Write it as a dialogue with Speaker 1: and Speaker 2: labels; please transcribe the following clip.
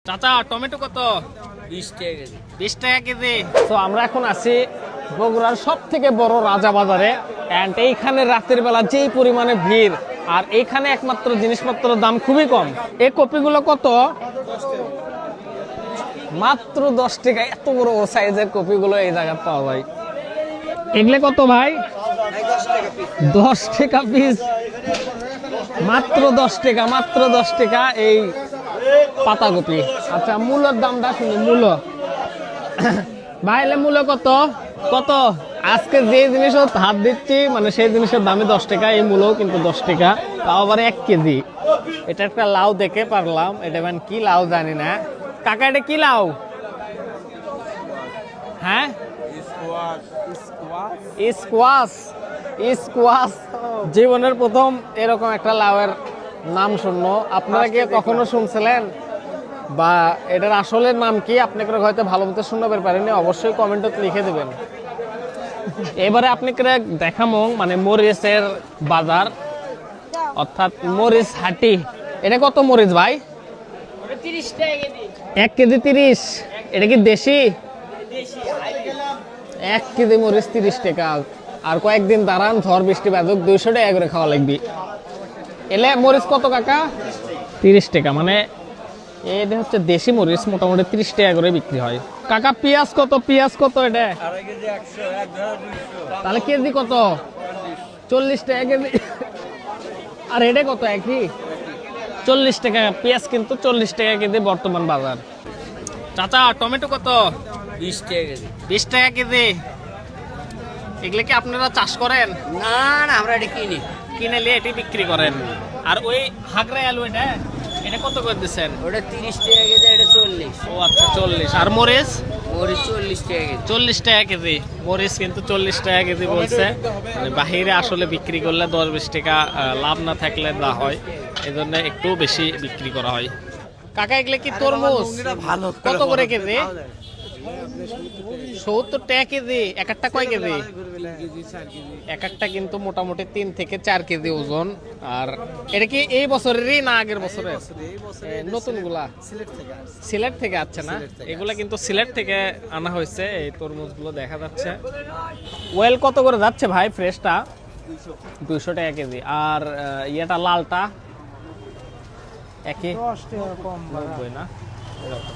Speaker 1: চাচা টমেটো কত?
Speaker 2: 20 টাকা কেজি।
Speaker 1: 20 টাকা কেজি। তো আমরা এখন আছি বগুড়ার সব থেকে বড় রাজা বাজারে। এন্ড এইখানে রাতের বেলা যেই পরিমাণে ভিড়, আর এইখানে একমাত্র জিনিসপত্রের দাম খুবই কম। এই কপিগুলো কত? মাত্র 10 টাকা। এত বড় সাইজের কপিগুলো এই জায়গায় পাওয়া যায়। এগুলো কত ভাই? 10 টাকা পিস। মাত্র 10 টাকা, মাত্র 10 টাকা এই পাতাকপি। আচ্ছা, মূলের দামটা শুনি। মূলো ভাই, মূলো কত কত? আজকে যে জিনিস হাত দিচ্ছি মানে সেই জিনিসের দামে 10 টাকা। এই মূলও কিন্তু 10 টাকা, তাও আবার 1 কেজি। এটা একটা লাউ দেখে পারলাম, এটা মানে কি লাউ জানি না। কাকা এটা কি লাউ? হ্যাঁ, স্কোয়াশ। স্কোয়াশ জীবনের প্রথম এরকম একটা লাউয়ের নাম শুনলো। আপনারা কি কখনো শুনছিলেন, বা এটার আসলে নাম কি? আপনাকে হয়তো ভালো মতো শুনতে পারেননি, অবশ্যই কমেন্টে লিখে দেবেন। এবারে আপনাকে দেখামো মানে মরিচের বাজার, অর্থাৎ মরিচ হাটি। এটা কত মরিচ ভাই?
Speaker 2: 30 টাকা কেজি।
Speaker 1: 1 কেজি 30। এটা কি দেশি? 1 কেজি মরিচ 30 টাকা। আর কয়েকদিন দাঁড়ান, ঝড় বৃষ্টি বাদক 200 টাকা করে খাওয়া লাগবে। এলে মরিচ কত কাকা? 30 টাকা। মানে এটা হচ্ছে দেশি মরিচ, মোটামুটি 30 টাকা করে বিক্রি হয়। কাকা পেঁয়াজ কত? পেঁয়াজ কত এটা? তাহলে কেজি কত? 40 টাকা কেজি। আর এটা কত? একই 40 টাকা। পেঁয়াজ কিন্তু 40 টাকা কেজি বর্তমান বাজার। চাচা টমেটো কত?
Speaker 2: 20 টাকা কেজি।
Speaker 1: 20 টাকা কেজি। এগুলো কি আপনারা চাষ করেন?
Speaker 2: না না, আমরা এটা কিনি।
Speaker 1: কিনে নিয়ে এটি বিক্রি করেন। আর ওই হাগড়াই আলু এটা কত করে দিচ্ছেন?
Speaker 2: ওটা 30 টাকা কেজি, এটা 40।
Speaker 1: ও আচ্ছা, 40। আর মরিচ?
Speaker 2: মরিচ 40 টাকা কেজি।
Speaker 1: 40 টাকা কেজি। মরিচ কিন্তু 40 টাকা কেজি বলছে। মানে বাহিরে আসলে বিক্রি করলে 10-20 টাকা লাভ না থাকলে না হয়, এই জন্য একটু বেশি বিক্রি করা হয়। কাকা এগুলো কি তরমুজ? কত করে কেজি? 70 টাকা কেজি। এক একটা কয় কেজি? এক একটা কিন্তু মোটামুটি 3 থেকে 4 কেজি ওজন। আর এটা কি এই বছরেরই না আগের বছরের? নতুন গুলা সিলেট থেকে আসছে না? এগুলা কিন্তু সিলেট থেকে আনা হয়েছে। এই তরমুজ গুলো দেখা যাচ্ছে। ওয়েল কত করে যাচ্ছে ভাই ফ্রেশটা? 200 টাকা কেজি। আর ইয়েটা লালটা একই 90 না? এরকম